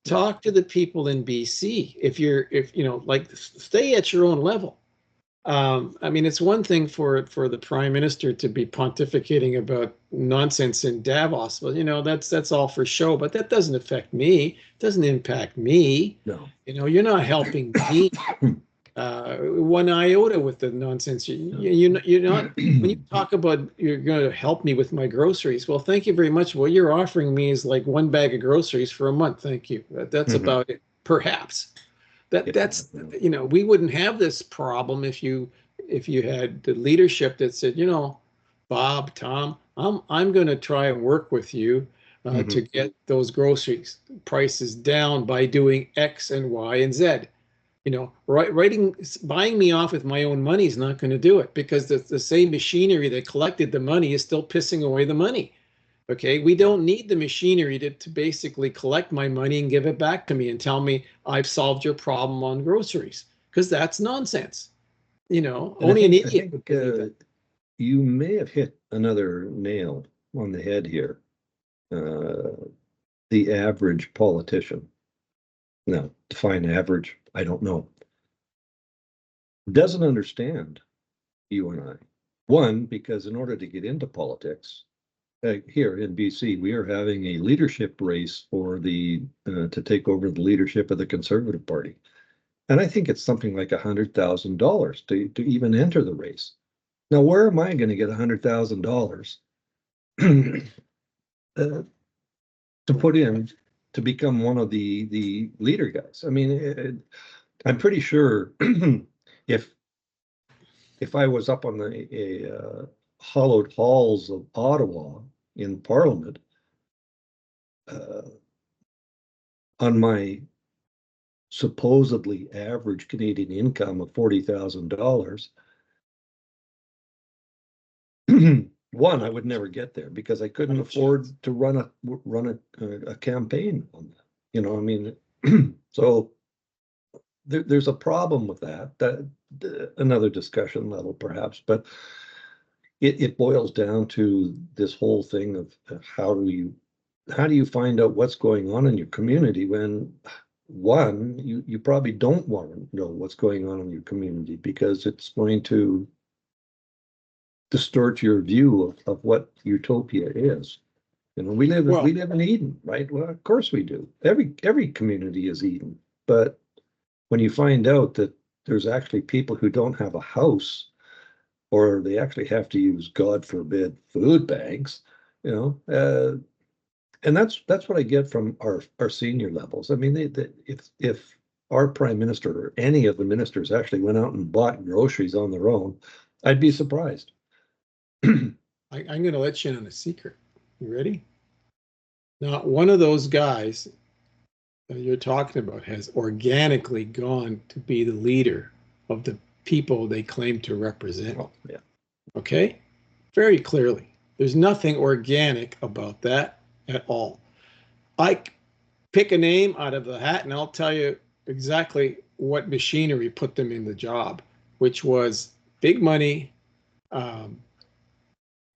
Talk to the people in BC. If like, stay at your own level. I mean, it's one thing for the prime minister to be pontificating about nonsense in Davos. Well, that's all for show, but that doesn't affect me. It doesn't impact me. no. You're not helping me one iota with the nonsense. You're not. When you talk about you're going to help me with my groceries, well, thank you very much. What you're offering me is like one bag of groceries for a month. Thank you. That's about it, perhaps. That's we wouldn't have this problem if you had the leadership that said, Bob, Tom, I'm going to try and work with you to get those groceries prices down by doing X and Y and Z. Buying me off with my own money is not going to do it, because the same machinery that collected the money is still pissing away the money. Okay, we don't need the machinery to basically collect my money and give it back to me and tell me I've solved your problem on groceries, because that's nonsense. Only an idiot would believe that. You may have hit another nail on the head here. The average politician. Now, define average, I don't know. Doesn't understand you and I. One, because in order to get into politics, here in BC, we are having a leadership race for to take over the leadership of the Conservative Party. And I think it's something like $100,000 to even enter the race. Now, where am I going to get $100,000 to put in to become one of the leader guys? I mean, I'm pretty sure if I was up on the hollowed halls of Ottawa in Parliament, on my supposedly average Canadian income of $40,000, one, I would never get there because I couldn't afford to run a campaign on that. I mean, so there's a problem with that. That another discussion level perhaps, but it boils down to this whole thing of how do you find out what's going on in your community when, one, you probably don't want to know what's going on in your community because it's going to distort your view of what utopia is. We live in Eden, right? Well, of course we do. Every community is Eden, but when you find out that there's actually people who don't have a house, or they actually have to use, God forbid, food bags, and that's what I get from our senior levels. I mean, if our prime minister or any of the ministers actually went out and bought groceries on their own, I'd be surprised. I'm going to let you in on a secret. You ready? Not one of those guys that you're talking about has organically gone to be the leader of the people they claim to represent. Oh, yeah. Okay? Very clearly. There's nothing organic about that at all. I pick a name out of the hat and I'll tell you exactly what machinery put them in the job, which was big money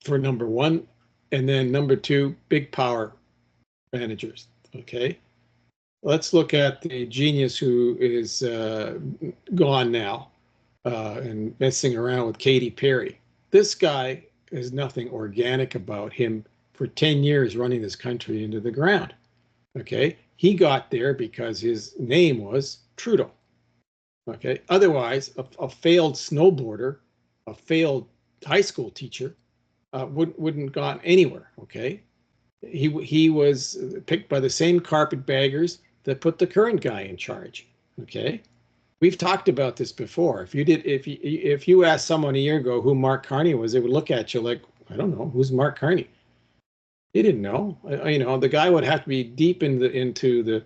for number one, and then number two, big power managers. Okay? Let's look at the genius who is gone now and messing around with Katy Perry. This guy has nothing organic about him for 10 years running this country into the ground. Okay. He got there because his name was Trudeau. Okay. Otherwise, a failed snowboarder, a failed high school teacher wouldn't gone anywhere. Okay. He was picked by the same carpetbaggers that put the current guy in charge. Okay. We've talked about this before. If you asked someone a year ago who Mark Carney was, they would look at you like, I don't know, who's Mark Carney? They didn't know. The guy would have to be deep into the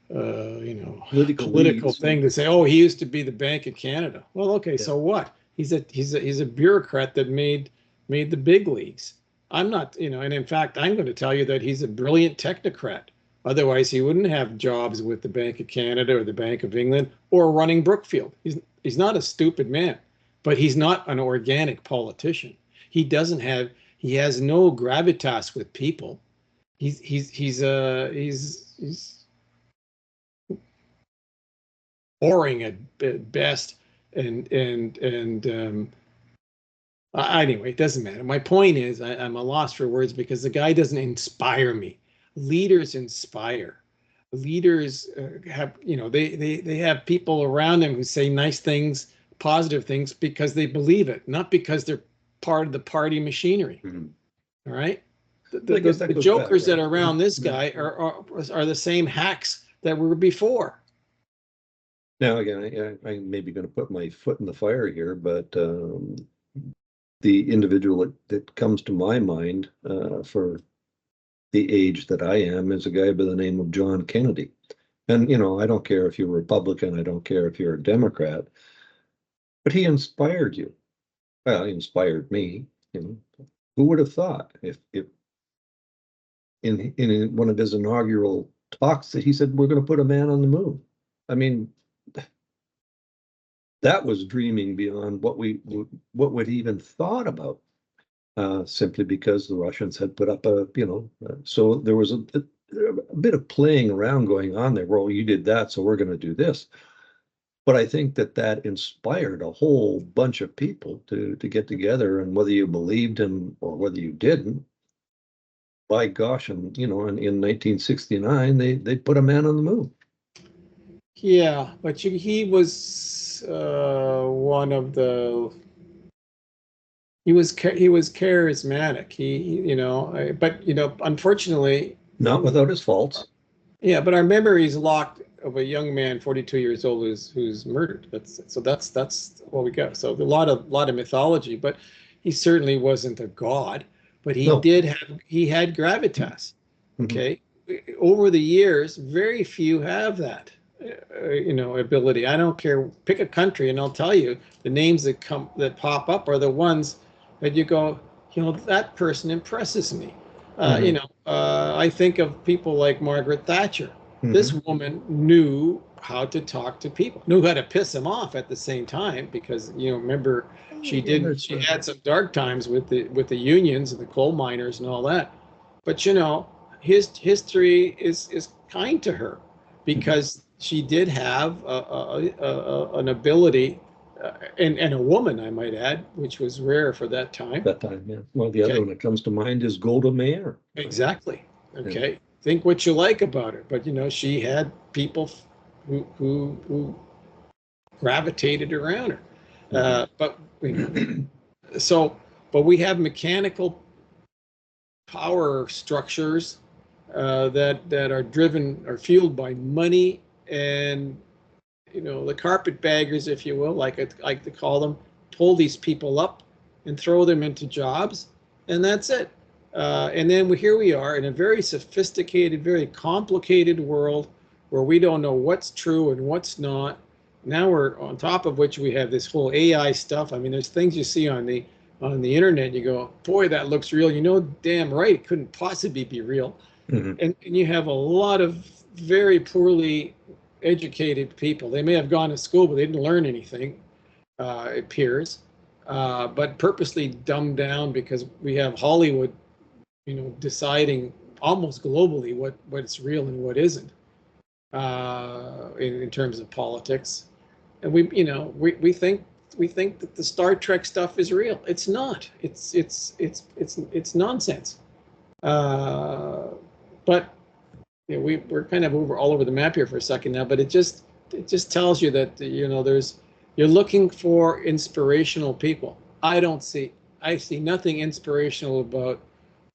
Political political leads. thing to say, oh, he used to be the Bank of Canada. Well, okay, Yeah. so what? He's a bureaucrat that made the big leagues. I'm not, and in fact, I'm going to tell you that he's a brilliant technocrat. Otherwise, he wouldn't have jobs with the Bank of Canada or the Bank of England or running Brookfield. He's not a stupid man, but he's not an organic politician. He has no gravitas with people. He's boring at best, and anyway, it doesn't matter. My point is, I'm a loss for words because the guy doesn't inspire me. Leaders inspire. Leaders have, they have people around them who say nice things, positive things because they believe it, not because they're part of the party machinery. Mhm. All right. I guess that The goes jokers back, that right? are around this guy are the same hacks that were before. Now, again, I'm maybe going to put my foot in the fire here, but the individual that comes to my mind for the age that I am is a guy by the name of John Kennedy. And, I don't care if you're a Republican, I don't care if you're a Democrat, but he inspired you. Well, he inspired me. Who would have thought if in one of his inaugural talks that he said, we're going to put a man on the moon. I mean, that was dreaming beyond what we'd even thought about, simply because the Russians had put up so there was a bit of playing around going on there. Well, you did that, so we're going to do this. But I think that inspired a whole bunch of people to get together, and whether you believed him or whether you didn't, by gosh, and in 1969 they put a man on the moon. Yeah, but he was one of the. He was charismatic. But unfortunately, Not without his faults. yeah. But our memory's locked of a young man, 42 years old, who's murdered. That's what we got. So a lot of mythology, but he certainly wasn't a god. But No. he had gravitas. Mhm. Okay, over the years, very few have that. Ability. I don't care. Pick a country, and I'll tell you the names that pop up are the ones that you go, that person impresses me. Mhm. I think of people like Margaret Thatcher. This Mhm. woman knew how to talk to people, knew how to piss them off at the same time, because remember she had some dark times with the unions and the coal miners and all that. But his history is kind to her because she did have an ability, and a woman, I might add, which was rare for that time. That time, yeah. Well, the other Okay, one that comes to mind is Golda Meir. exactly. Yeah. Okay, think what you like about her, but she had people who gravitated around her. Mhm. But so, but we have mechanical power structures that are driven or fueled by money, and the carpetbaggers, if you will, like I like to call them, pull these people up and throw them into jobs, and that's it. And then here we are in a very sophisticated, very complicated world where we don't know what's true and what's not. Now we're on top of which we have this whole AI stuff. I mean, there's things you see on the internet. You go, boy, that looks real. Damn right, it couldn't possibly be real. Mhm. And you have a lot of very poorly educated people. They may have gone to school, but they didn't learn anything, it appears, but purposely dumbed down because we have Hollywood, deciding almost globally what's real and what isn't, in terms of politics. And we think that the Star Trek stuff is real. It's not. It's nonsense. Uh, but we're kind of all over the map here for a second now, but it just tells you that you're looking for inspirational people. I see nothing inspirational about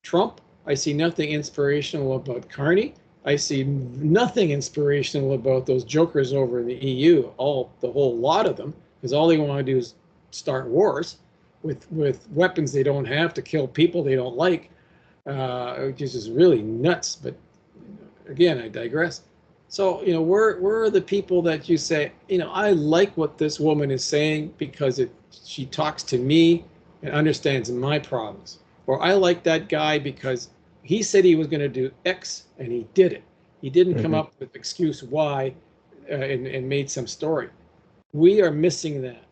Trump. I see nothing inspirational about Carney. I see nothing inspirational about those jokers over in the EU, the whole lot of them, because all they want to do is start wars with weapons they don't have to kill people they don't like, which is just really nuts. But again, I digress. So, where are the people that you say, I like what this woman is saying because she talks to me and understands my problems, or I like that guy because he said he was going to do X and he did it. He didn't come up with excuse Y, and made some story. We are missing that.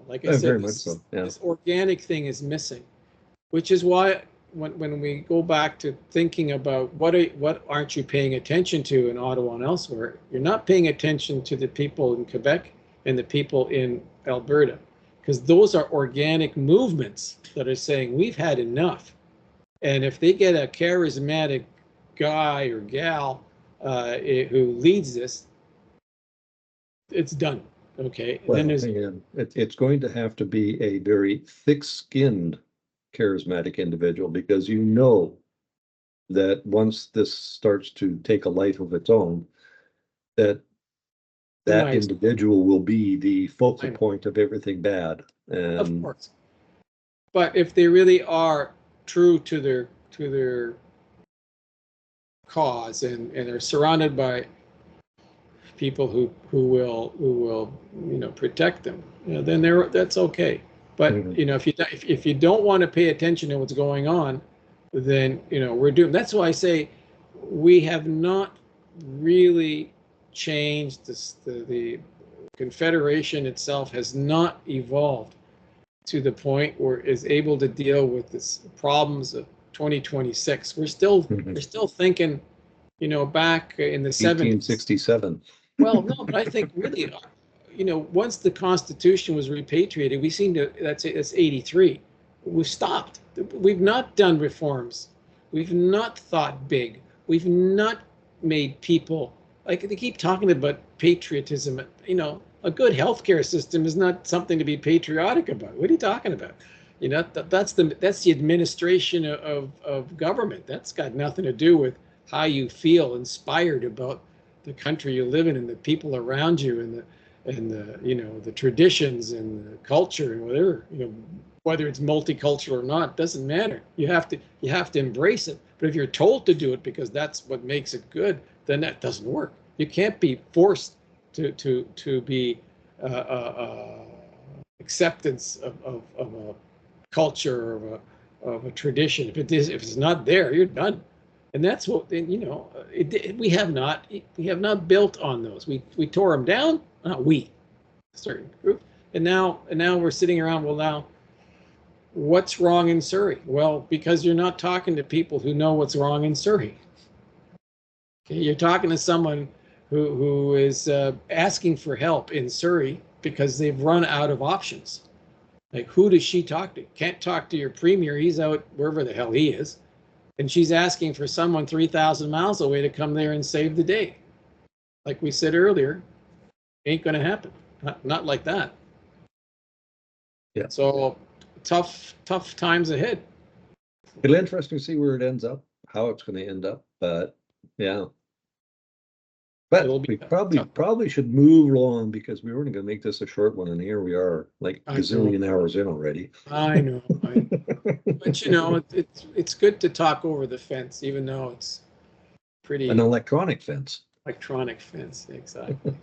Like I said, very much so. Yeah. this organic thing is missing, which is why when we go back to thinking about what aren't you paying attention to in Ottawa and elsewhere, you're not paying attention to the people in Quebec and the people in Alberta, because those are organic movements that are saying we've had enough. And if they get a charismatic guy or gal who leads this, it's done. Okay. Well, then there's again, it's going to have to be a very thick-skinned, charismatic individual, because that once this starts to take a life of its own, that nice. individual will be the focal point of everything bad. And of course. But if they really are true to their cause and are surrounded by people who will protect them, then that's okay. But if you don't want to pay attention to what's going on, then we're doomed. That's why I say we have not really changed the Confederation itself has not evolved to the point where it's able to deal with this problems of 2026. We're still thinking, back in the 70s. 1867. Well, no, but I think really, once the Constitution was repatriated, we seem to, that's 83. We've stopped. We've not done reforms. We've not thought big. We've not made people, like they keep talking about patriotism. A good healthcare system is not something to be patriotic about. What are you talking about? That's the administration of government. That's got nothing to do with how you feel inspired about the country you live in and the people around you and the traditions and the culture and whatever, whether it's multicultural or not, doesn't matter. You have to embrace it. But if you're told to do it because that's what makes it good, then that doesn't work. You can't be forced to be acceptance of a culture or of a tradition. If it's not there, you're done. And that's what we have not built on those. We tore them down. Not we, a certain group. And now we're sitting around. Well, now what's wrong in Surrey? Well, because you're not talking to people who know what's wrong in Surrey. Okay, you're talking to someone who is asking for help in Surrey because they've run out of options. Like, who does she talk to? Can't talk to your premier. He's out wherever the hell he is. And she's asking for someone 3,000 miles away to come there and save the day. Like we said earlier, ain't going to happen. Not like that. Yeah. So tough times ahead. It'll be interesting to see where it ends up, how it's going to end up. But yeah. But we probably should move along, because we were going to make this a short one, and here we are, like a gazillion hours in already. I know. But it's good to talk over the fence, even though it's pretty an electronic fence. Electronic fence, exactly.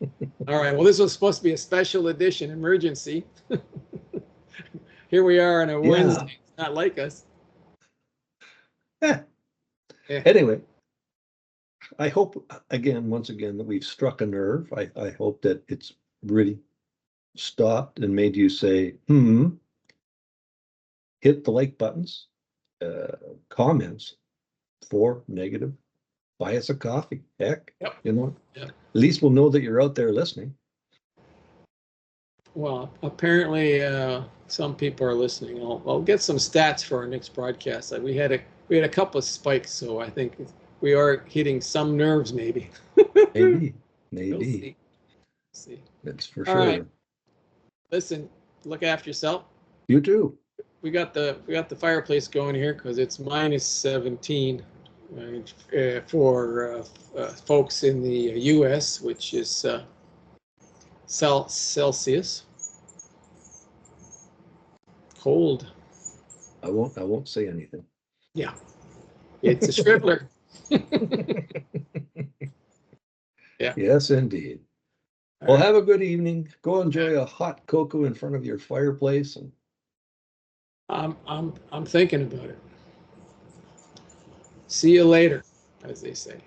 All right. Well, this was supposed to be a special edition emergency. Here we are on a Wednesday. It's not like us. Yeah. Anyway. I hope, once again, that we've struck a nerve. I hope that it's really stopped and made you say, hit the like buttons, comments, for, negative, buy us a coffee. Heck, yep. At least we'll know that you're out there listening. Well, apparently some people are listening. I'll get some stats for our next broadcast. We had a couple of spikes, so I think we are hitting some nerves, maybe. Maybe. We'll see. That's for All sure. Right. Listen, look after yourself. You too. We got the fireplace going here because it's -17. for folks in the U.S., which is Celsius. Cold. I won't say anything. Yeah, it's a shriveler. Yeah. Yes, indeed. Well, have a good evening. Go enjoy a hot cocoa in front of your fireplace, and I'm thinking about it. See you later, as they say.